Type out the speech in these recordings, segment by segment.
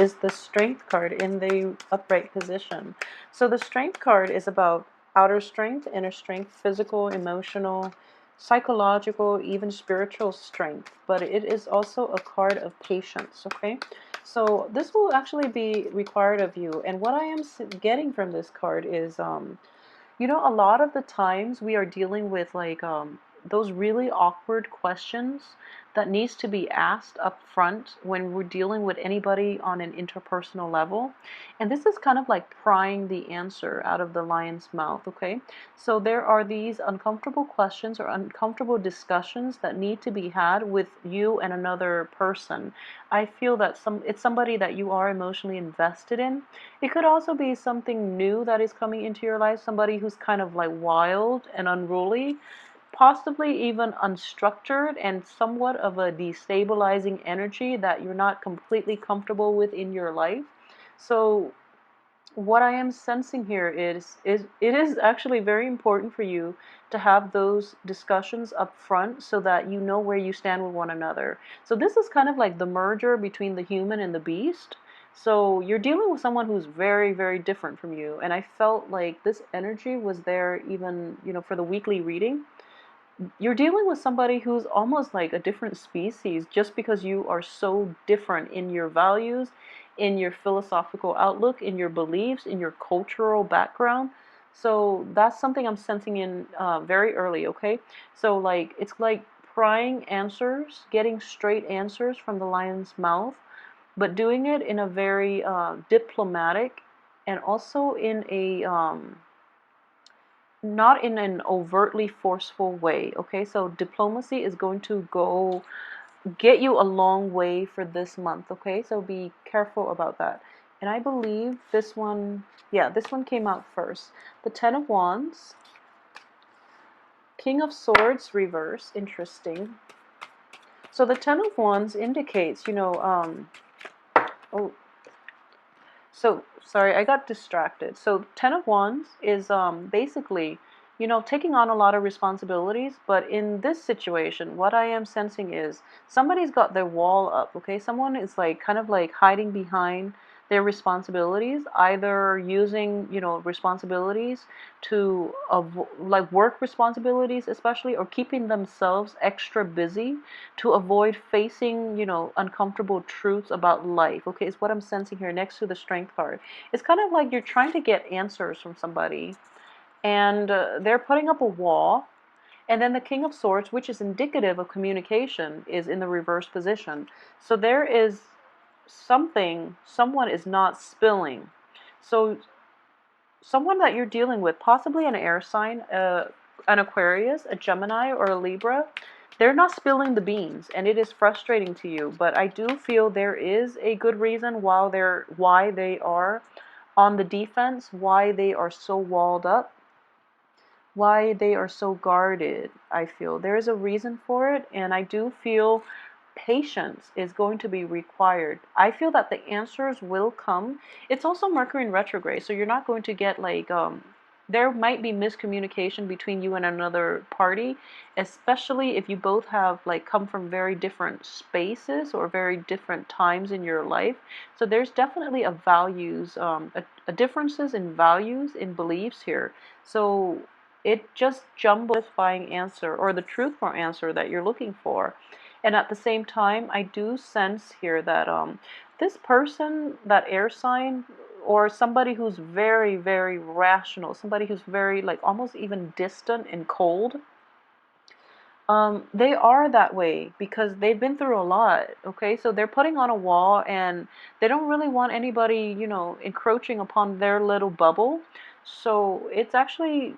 is the Strength card in the upright position. So the Strength card is about outer strength, inner strength, physical, emotional, psychological, even spiritual strength. But it is also a card of patience, okay? So this will actually be required of you. And what I am getting from this card is, a lot of the times we are dealing with like those really awkward questions that needs to be asked up front when we're dealing with anybody on an interpersonal level. And this is kind of like prying the answer out of the lion's mouth, okay? So there are these uncomfortable questions or uncomfortable discussions that need to be had with you and another person. I feel that it's somebody that you are emotionally invested in. It could also be something new that is coming into your life, somebody who's kind of like wild and unruly, possibly even unstructured and somewhat of a destabilizing energy that you're not completely comfortable with in your life. So what I am sensing here is it is actually very important for you to have those discussions up front so that you know where you stand with one another. So this is kind of like the merger between the human and the beast. So you're dealing with someone who's very, very different from you. And I felt like this energy was there even, for the weekly reading. You're dealing with somebody who's almost like a different species just because you are so different in your values, in your philosophical outlook, in your beliefs, in your cultural background. So that's something I'm sensing in very early, okay? So, like, it's like prying answers, getting straight answers from the lion's mouth, but doing it in a very diplomatic and also in a not in an overtly forceful way, okay? So diplomacy is going to go get you a long way for this month, okay? So be careful about that. And I believe this one, yeah, this one came out first. The Ten of Wands, King of Swords reverse, interesting. So the Ten of Wands indicates, oh, so sorry, I got distracted. So Ten of Wands is basically, taking on a lot of responsibilities. But in this situation, what I am sensing is somebody's got their wall up. Okay, someone is like kind of like hiding behind their responsibilities, either using responsibilities to like work responsibilities, especially, or keeping themselves extra busy to avoid facing, uncomfortable truths about life. Okay, is what I'm sensing here next to the Strength card. It's kind of like you're trying to get answers from somebody, and they're putting up a wall. And then the King of Swords, which is indicative of communication, is in the reverse position. So there is someone is not spilling. So someone that you're dealing with, possibly an air sign, an Aquarius, a Gemini, or a Libra, they're not spilling the beans, and it is frustrating to you. But I do feel there is a good reason why they are on the defense, why they are so walled up, why they are so guarded. I feel there is a reason for it, and I do feel patience is going to be required. I feel that the answers will come. It's also Mercury in retrograde, so you're not going to get like there might be miscommunication between you and another party, especially if you both have like come from very different spaces or very different times in your life. So there's definitely a differences in values, in beliefs here. So it just jumbles satisfying answer or the truthful answer that you're looking for. And at the same time, I do sense here that this person, that air sign, or somebody who's very, very rational, somebody who's very, like, almost even distant and cold, they are that way because they've been through a lot, okay? So they're putting on a wall and they don't really want anybody, encroaching upon their little bubble. So it's actually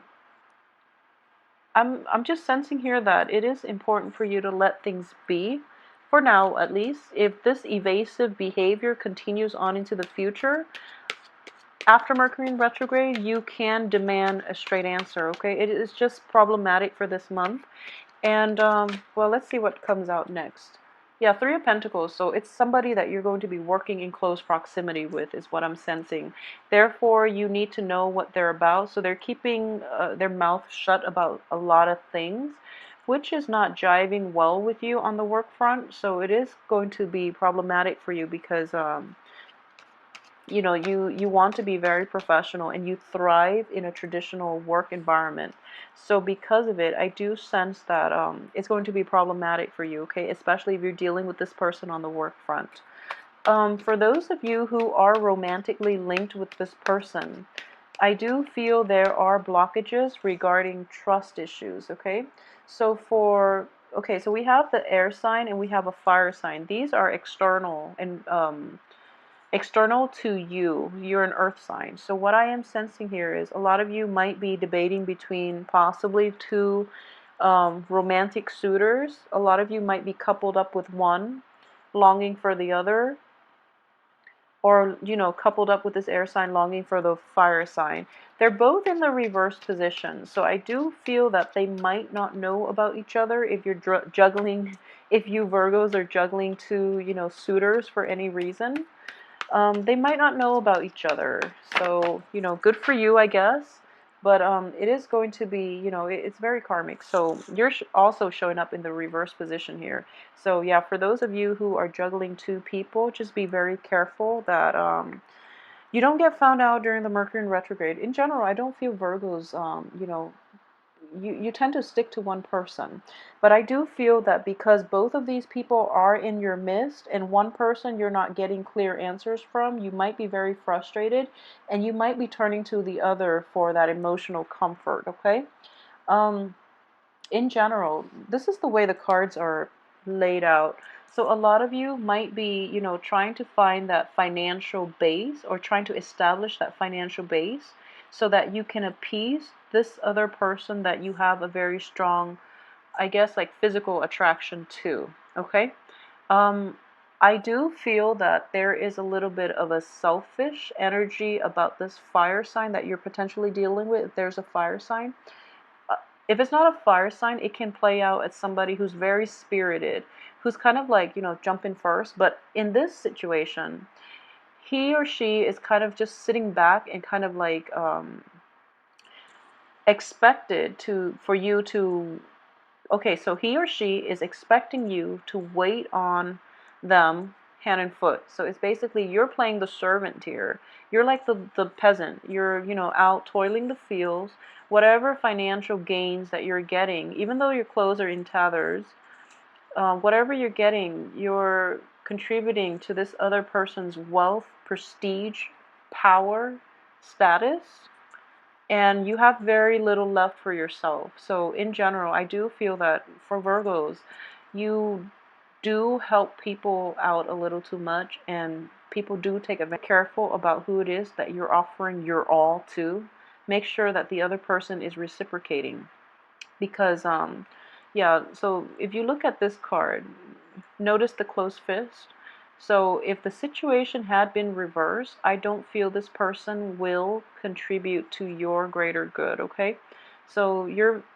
I'm just sensing here that it is important for you to let things be, for now at least. If this evasive behavior continues on into the future, after Mercury in retrograde, you can demand a straight answer, okay? It is just problematic for this month. And, well, let's see what comes out next. Yeah, Three of Pentacles. So it's somebody that you're going to be working in close proximity with, is what I'm sensing. Therefore, you need to know what they're about. So they're keeping their mouth shut about a lot of things, which is not jiving well with you on the work front. So it is going to be problematic for you because you know, you want to be very professional and you thrive in a traditional work environment. So because of it, I do sense that it's going to be problematic for you, okay? Especially if you're dealing with this person on the work front. For those of you who are romantically linked with this person, I do feel there are blockages regarding trust issues, okay? So we have the air sign and we have a fire sign. These are external and external to you. You're an earth sign. So what I am sensing here is a lot of you might be debating between possibly two romantic suitors. A lot of you might be coupled up with one, longing for the other, or, you know, coupled up with this air sign, longing for the fire sign. They're both in the reverse position. So I do feel that they might not know about each other if you're juggling, if you Virgos are juggling two, you know, suitors for any reason. They might not know about each other. So, you know, good for you, I guess. But it is going to be, you know, it's very karmic. So you're also showing up in the reverse position here. So yeah, for those of you who are juggling two people, just be very careful that you don't get found out during the Mercury in retrograde. In general, I don't feel Virgos, you know, you tend to stick to one person. But I do feel that because both of these people are in your midst and one person you're not getting clear answers from, you might be very frustrated and you might be turning to the other for that emotional comfort, okay? Um, in general, this is the way the cards are laid out. So a lot of you might be, you know, trying to find that financial base or trying to establish that financial base so that you can appease this other person that you have a very strong, I guess, like physical attraction to, okay? Um, I do feel that there is a little bit of a selfish energy about this fire sign that you're potentially dealing with. If there's a fire sign, if it's not a fire sign, it can play out as somebody who's very spirited, who's kind of like, you know, jumping first. But in this situation, he or she is kind of just sitting back and kind of like expected to, for you to, okay, so he or she is expecting you to wait on them hand and foot. So it's basically you're playing the servant here. You're like the peasant. You're, you know, out toiling the fields. Whatever financial gains that you're getting, even though your clothes are in tatters, whatever you're getting, you're contributing to this other person's wealth, prestige, power, status, and you have very little left for yourself. So in general, I do feel that for Virgos, you do help people out a little too much, and people do take a very careful about who it is that you're offering your all to. Make sure that the other person is reciprocating, because yeah, so if you look at this card, notice the closed fist. So if the situation had been reversed, I don't feel this person will contribute to your greater good, okay? So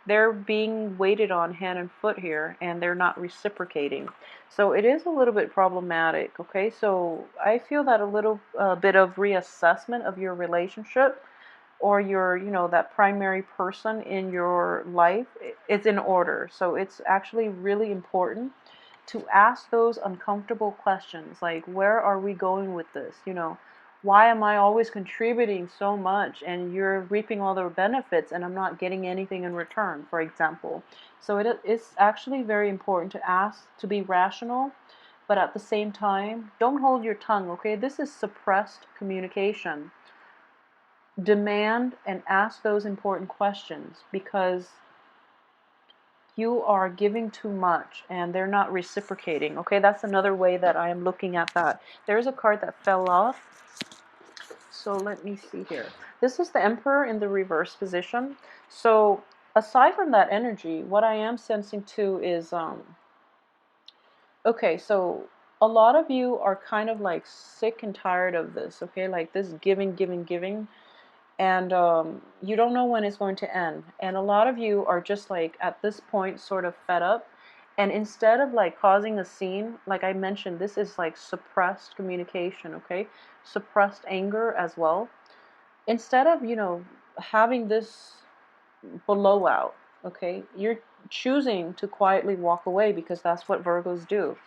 they're being waited on hand and foot here, and they're not reciprocating. So it is a little bit problematic, okay? So I feel that a little bit of reassessment of your relationship or your, you know, that primary person in your life is in order. So it's actually really important to ask those uncomfortable questions, like, where are we going with this? You know, why am I always contributing so much and you're reaping all the benefits and I'm not getting anything in return, for example? So it's actually very important to ask, to be rational, but at the same time, don't hold your tongue, okay? This is suppressed communication. Demand and ask those important questions, because you are giving too much and they're not reciprocating. Okay, that's another way that I am looking at that. There's a card that fell off. So let me see here. This is the Emperor in the reverse position. So aside from that energy, what I am sensing too is, okay, so a lot of you are kind of like sick and tired of this, okay? Like this giving, giving, giving. And you don't know when it's going to end. And a lot of you are just like at this point sort of fed up. And instead of like causing a scene, like I mentioned, this is like suppressed communication, okay? Suppressed anger as well. Instead of, you know, having this blowout, okay, you're choosing to quietly walk away, because that's what Virgos do.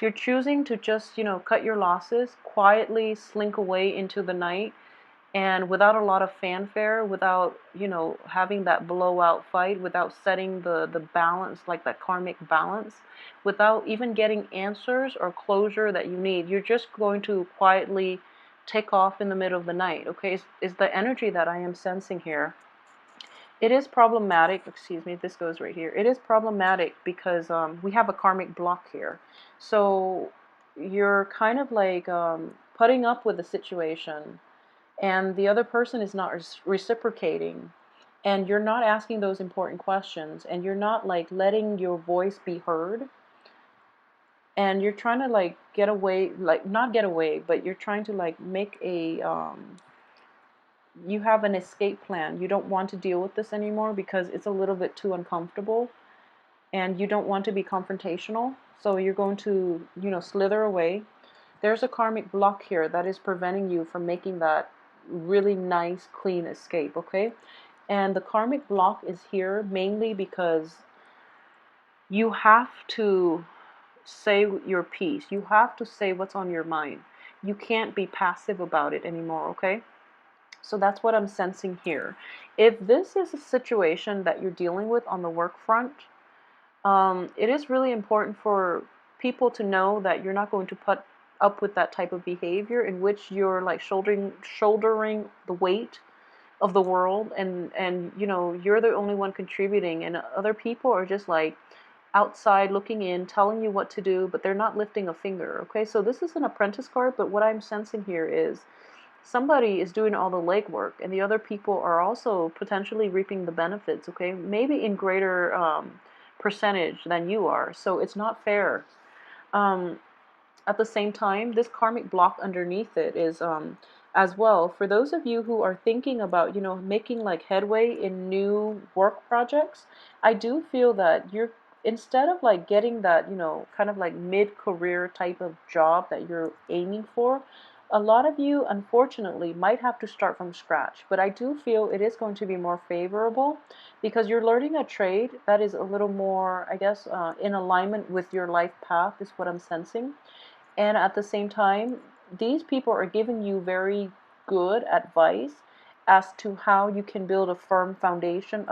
You're choosing to just, cut your losses, quietly slink away into the night, and without a lot of fanfare, without, having that blowout fight, without setting the balance, like that karmic balance, without even getting answers or closure that you need. You're just going to quietly take off in the middle of the night, okay? Is the energy that I am sensing here. It is problematic, excuse me, this goes right here. It is problematic because we have a karmic block here. So you're kind of like putting up with the situation, and the other person is not reciprocating, and you're not asking those important questions, and you're not like letting your voice be heard, and you're trying to like get away, like not get away, but you're trying to like make a you have an escape plan. You don't want to deal with this anymore because it's a little bit too uncomfortable, and you don't want to be confrontational, so you're going to, slither away. There's a karmic block here that is preventing you from making that really nice, clean escape, okay? And the karmic block is here mainly because you have to say your piece. You have to say what's on your mind. You can't be passive about it anymore, okay? So that's what I'm sensing here. If this is a situation that you're dealing with on the work front, it is really important for people to know that you're not going to put up with that type of behavior in which you're like shouldering the weight of the world, and you're the only one contributing, and other people are just like outside looking in, telling you what to do, but they're not lifting a finger, okay? So this is an apprentice card, but what I'm sensing here is somebody is doing all the legwork, and the other people are also potentially reaping the benefits, okay? Maybe in greater percentage than you are. So it's not fair. At the same time, this karmic block underneath it is as well, for those of you who are thinking about, making like headway in new work projects, I do feel that you're, instead of like getting that, kind of like mid-career type of job that you're aiming for, a lot of you, unfortunately, might have to start from scratch. But I do feel it is going to be more favorable because you're learning a trade that is a little more, I guess, in alignment with your life path, is what I'm sensing. And at the same time, these people are giving you very good advice as to how you can build a firm foundation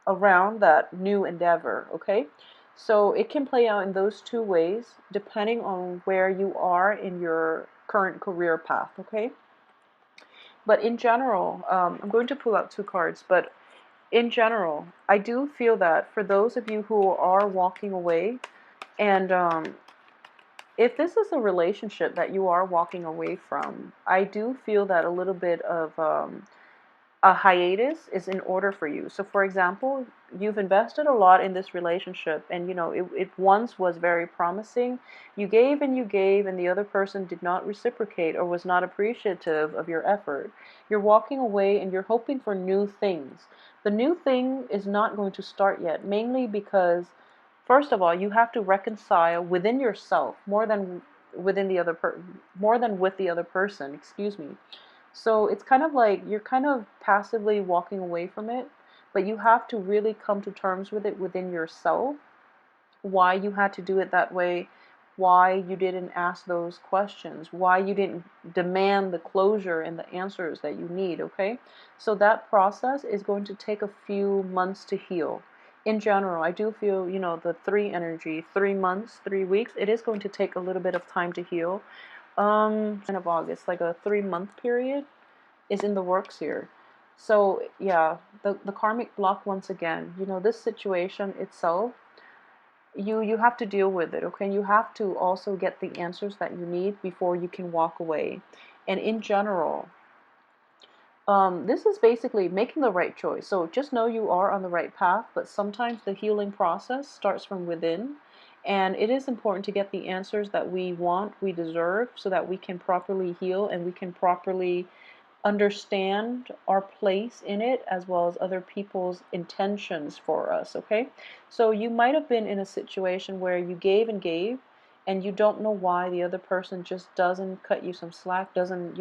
around that new endeavor, okay? So it can play out in those two ways, depending on where you are in your current career path, okay? But in general, I'm going to pull out two cards, but in general, I do feel that for those of you who are walking away, and if this is a relationship that you are walking away from, I do feel that a little bit of a hiatus is in order for you. So for example, you've invested a lot in this relationship, and it once was very promising. You gave and you gave, and the other person did not reciprocate or was not appreciative of your effort. You're walking away and you're hoping for new things. The new thing is not going to start yet, mainly because first of all, you have to reconcile within yourself more than more than with the other person, excuse me. So it's kind of like you're kind of passively walking away from it, but you have to really come to terms with it within yourself. Why you had to do it that way, why you didn't ask those questions, why you didn't demand the closure and the answers that you need, okay? So that process is going to take a few months to heal. In general, I do feel, the three energy, 3 months, 3 weeks, it is going to take a little bit of time to heal. End of August, like a 3 month period is in the works here. So yeah, the karmic block once again, this situation itself, you have to deal with it, okay? And you have to also get the answers that you need before you can walk away. And in general, this is basically making the right choice. So just know you are on the right path, but sometimes the healing process starts from within. And it is important to get the answers that we want, we deserve, so that we can properly heal and we can properly understand our place in it, as well as other people's intentions for us, okay? So you might have been in a situation where you gave and gave, and you don't know why the other person just doesn't cut you some slack, doesn't,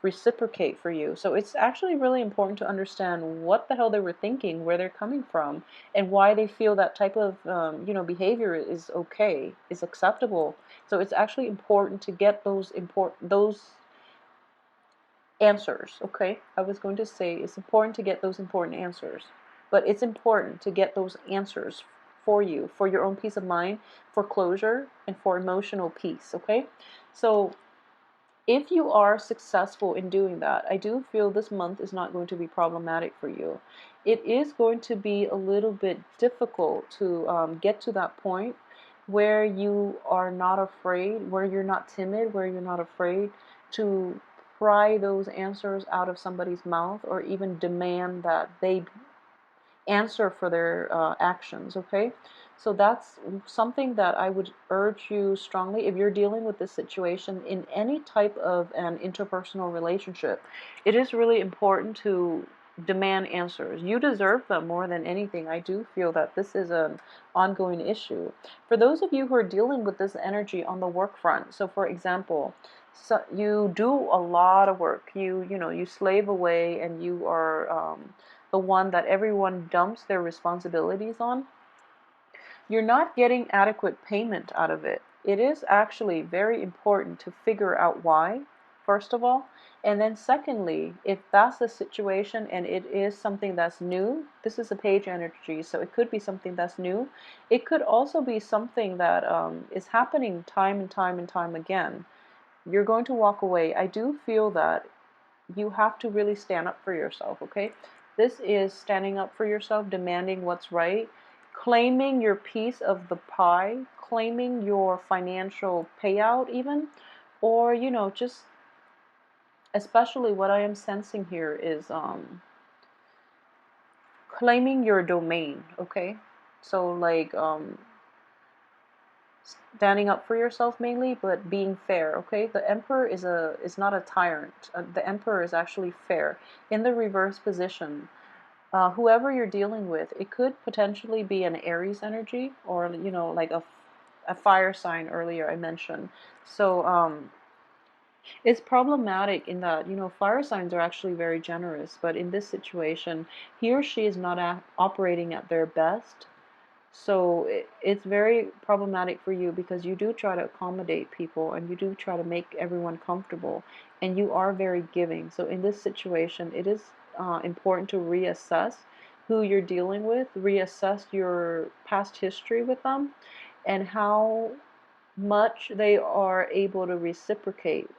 reciprocate for you. So it's actually really important to understand what the hell they were thinking, where they're coming from, and why they feel that type of behavior is okay, is acceptable. So it's actually important to get those answers. Okay, I was going to say it's important to get those important answers, but it's important to get those answers for you, for your own peace of mind, for closure, and for emotional peace. Okay, so if you are successful in doing that, I do feel this month is not going to be problematic for you. It is going to be a little bit difficult to get to that point where you are not afraid, where you're not timid, where you're not afraid to pry those answers out of somebody's mouth, or even demand that they answer for their actions. Okay, so that's something that I would urge you strongly. If you're dealing with this situation in any type of an interpersonal relationship, it is really important to demand answers. You deserve them more than anything. I do feel that this is an ongoing issue. For those of you who are dealing with this energy on the work front, so for example, so you do a lot of work. You slave away, and you are the one that everyone dumps their responsibilities on. You're not getting adequate payment out of it. It is actually very important to figure out why, first of all. And then secondly, if that's the situation and it is something that's new, this is a page energy, so it could be something that's new. It could also be something that is happening time and time and time again. You're going to walk away. I do feel that you have to really stand up for yourself, okay? This is standing up for yourself, demanding what's right, claiming your piece of the pie, claiming your financial payout even, or, just especially what I am sensing here is claiming your domain, okay? So like standing up for yourself mainly, but being fair. Okay, the Emperor is not a tyrant. The Emperor is actually fair in the reverse position. Whoever you're dealing with, it could potentially be an Aries energy, or like a fire sign. Earlier I mentioned. So it's problematic in that fire signs are actually very generous, but in this situation, he or she is not operating at their best. So it's very problematic for you, because you do try to accommodate people, and you do try to make everyone comfortable, and you are very giving. So in this situation, it is important to reassess who you're dealing with, reassess your past history with them, and how much they are able to reciprocate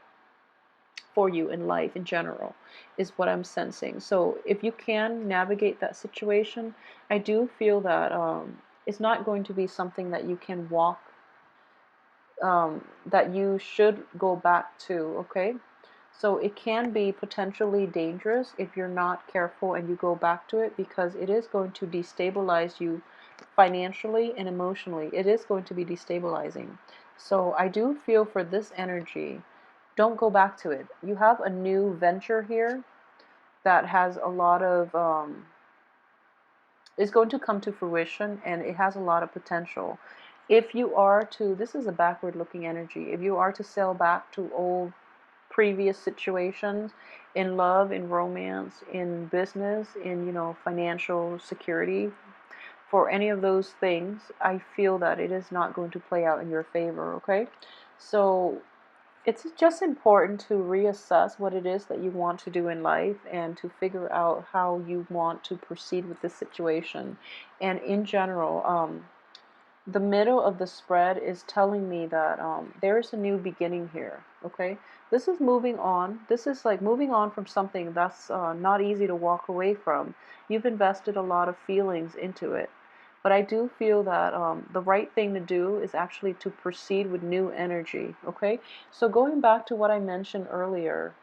for you in life in general, is what I'm sensing. So if you can navigate that situation, I do feel that it's not going to be something that you can walk, that you should go back to, okay? So it can be potentially dangerous if you're not careful and you go back to it, because it is going to destabilize you financially and emotionally. It is going to be destabilizing. So I do feel for this energy, don't go back to it. You have a new venture here that has a lot of is going to come to fruition, and it has a lot of potential. If you are to, this is a backward looking energy, if you are to sail back to old previous situations in love, in romance, in business, in financial security, for any of those things, I feel that it is not going to play out in your favor, okay? So it's just important to reassess what it is that you want to do in life, and to figure out how you want to proceed with this situation. And in general, the middle of the spread is telling me that there is a new beginning here, okay? This is moving on. This is like moving on from something that's not easy to walk away from. You've invested a lot of feelings into it. But I do feel that the right thing to do is actually to proceed with new energy, okay? So going back to what I mentioned earlier,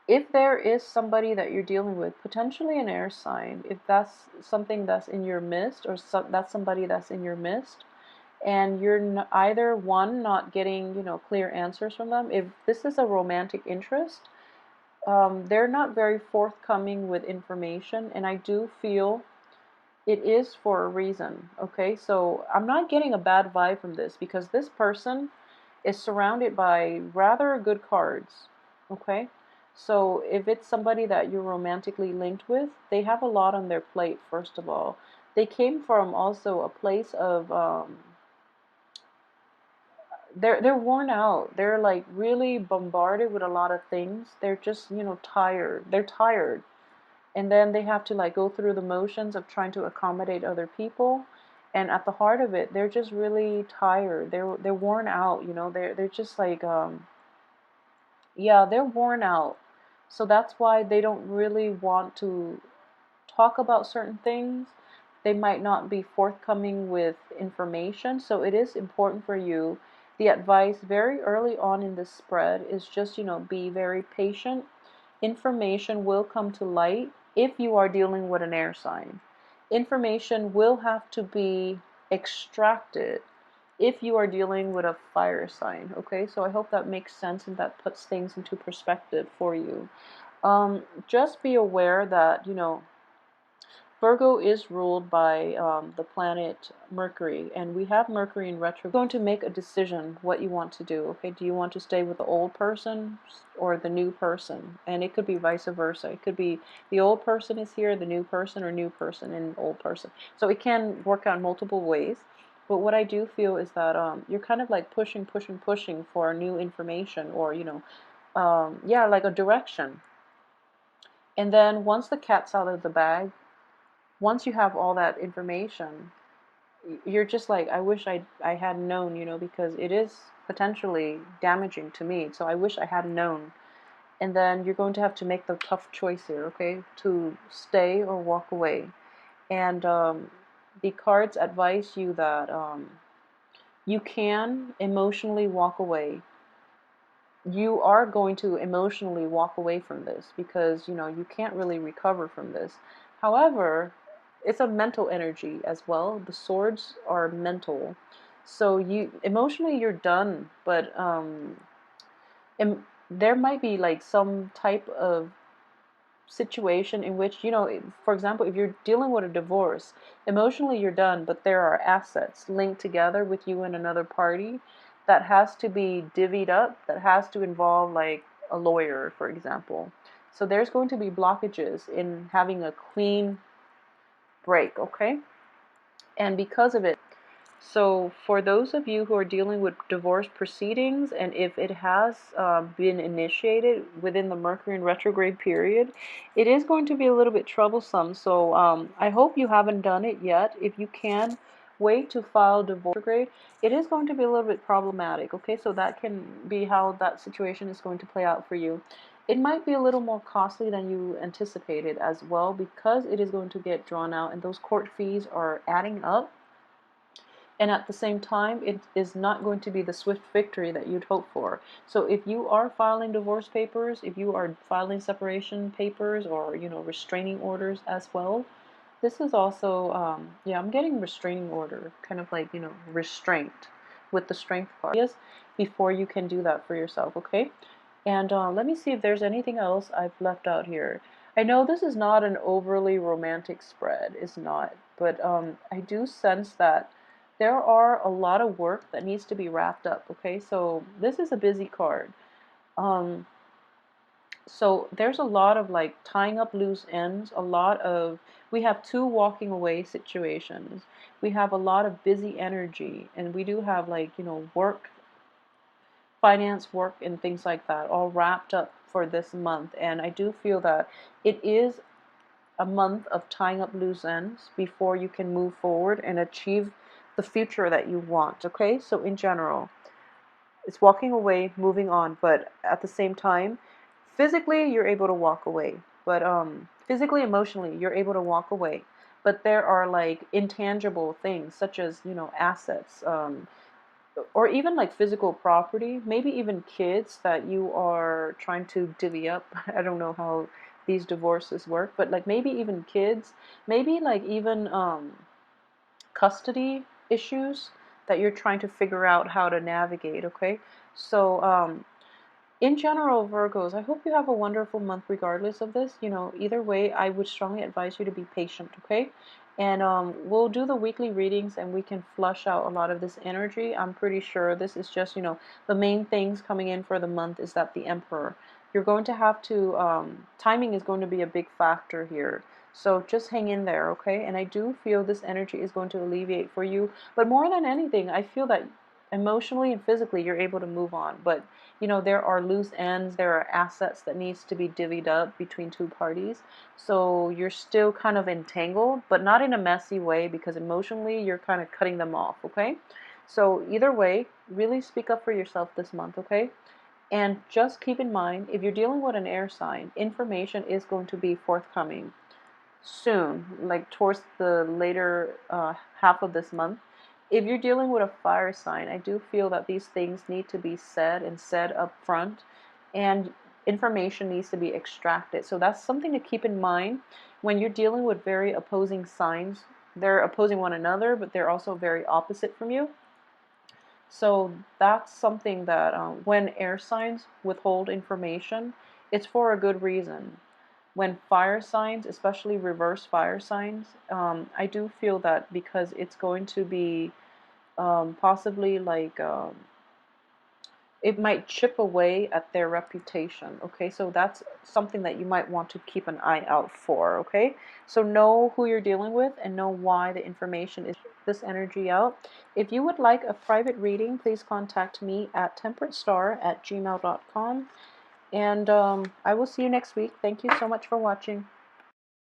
if there is somebody that you're dealing with, potentially an air sign, if that's something that's in your midst, or that's somebody that's in your midst, and you're either one, not getting clear answers from them, if this is a romantic interest, they're not very forthcoming with information, and I do feel it is for a reason, okay? So I'm not getting a bad vibe from this, because this person is surrounded by rather good cards, okay? So if it's somebody that you're romantically linked with, they have a lot on their plate, first of all. They came from also a place of they're worn out. They're like really bombarded with a lot of things. They're just, tired. They're tired. And then they have to like go through the motions of trying to accommodate other people. And at the heart of it, they're just really tired. They're worn out, they're just like yeah, they're worn out. So that's why they don't really want to talk about certain things. They might not be forthcoming with information. So it is important for you. The advice very early on in this spread is just, be very patient. Information will come to light if you are dealing with an air sign. Information will have to be extracted if you are dealing with a fire sign. Okay, so I hope that makes sense and that puts things into perspective for you. Just be aware that, Virgo is ruled by the planet Mercury, and we have Mercury in retro. You're going to make a decision what you want to do. Okay, do you want to stay with the old person or the new person? And it could be vice versa. It could be the old person is here, the new person, or new person and old person. So it can work out multiple ways. But what I do feel is that you're kind of like pushing for new information, or yeah, like a direction. And then once the cat's out of the bag, once you have all that information, you're just like, I wish I had known, because it is potentially damaging to me. So I wish I had known. And then you're going to have to make the tough choice here, okay, to stay or walk away. And the cards advise you that you can emotionally walk away. You are going to emotionally walk away from this because, you can't really recover from this. However, it's a mental energy as well. The swords are mental. So you emotionally you're done, but there might be like some type of situation in which, for example, if you're dealing with a divorce, emotionally you're done, but there are assets linked together with you and another party that has to be divvied up, that has to involve like a lawyer, for example. So there's going to be blockages in having a clean break, okay? And because of it, so for those of you who are dealing with divorce proceedings, and if it has been initiated within the Mercury in retrograde period, it is going to be a little bit troublesome. So I hope you haven't done it yet. If you can, wait to file divorce retrograde. It is going to be a little bit problematic, okay? So that can be how that situation is going to play out for you. It might be a little more costly than you anticipated as well, because it is going to get drawn out and those court fees are adding up. And at the same time, it is not going to be the swift victory that you'd hope for. So if you are filing divorce papers, if you are filing separation papers, or restraining orders as well, this is also yeah, I'm getting restraining order, kind of like restraint with the strength card. Yes, before you can do that for yourself, okay? And let me see if there's anything else I've left out here. I know this is not an overly romantic spread, it's not, but I do sense that there are a lot of work that needs to be wrapped up, okay? So this is a busy card. Um, so there's a lot of like tying up loose ends, we have two walking away situations. We have a lot of busy energy, and we do have like, work, finance work, and things like that all wrapped up for this month. And I do feel that it is a month of tying up loose ends before you can move forward and achieve the future that you want, okay? So in general, it's walking away, moving on, but at the same time, physically you're able to walk away, but physically, emotionally, you're able to walk away. But there are like intangible things such as, assets, or even like physical property, maybe even kids that you are trying to divvy up. I don't know how these divorces work, but like maybe even kids, maybe like even custody issues that you're trying to figure out how to navigate, okay? So in general, Virgos, I hope you have a wonderful month regardless of this. Either way, I would strongly advise you to be patient, okay? And we'll do the weekly readings and we can flush out a lot of this energy. I'm pretty sure this is just, the main things coming in for the month is that the Emperor. You're going to have to, timing is going to be a big factor here. So just hang in there, okay? And I do feel this energy is going to alleviate for you. But more than anything, I feel that emotionally and physically you're able to move on. But, there are loose ends, there are assets that needs to be divvied up between two parties. So you're still kind of entangled, but not in a messy way because emotionally you're kind of cutting them off, okay? So either way, really speak up for yourself this month, okay? And just keep in mind, if you're dealing with an air sign, information is going to be forthcoming soon, like towards the later half of this month. If you're dealing with a fire sign, I do feel that these things need to be said and said up front, and information needs to be extracted. So that's something to keep in mind when you're dealing with very opposing signs. They're opposing one another, but they're also very opposite from you. So that's something that when air signs withhold information, it's for a good reason. When fire signs, especially reverse fire signs, I do feel that because it's going to be possibly like it might chip away at their reputation. Okay, so that's something that you might want to keep an eye out for. Okay, so know who you're dealing with and know why the information is this energy out. If you would like a private reading, please contact me at temperatestar@gmail.com, and I will see you next week. Thank you so much for watching.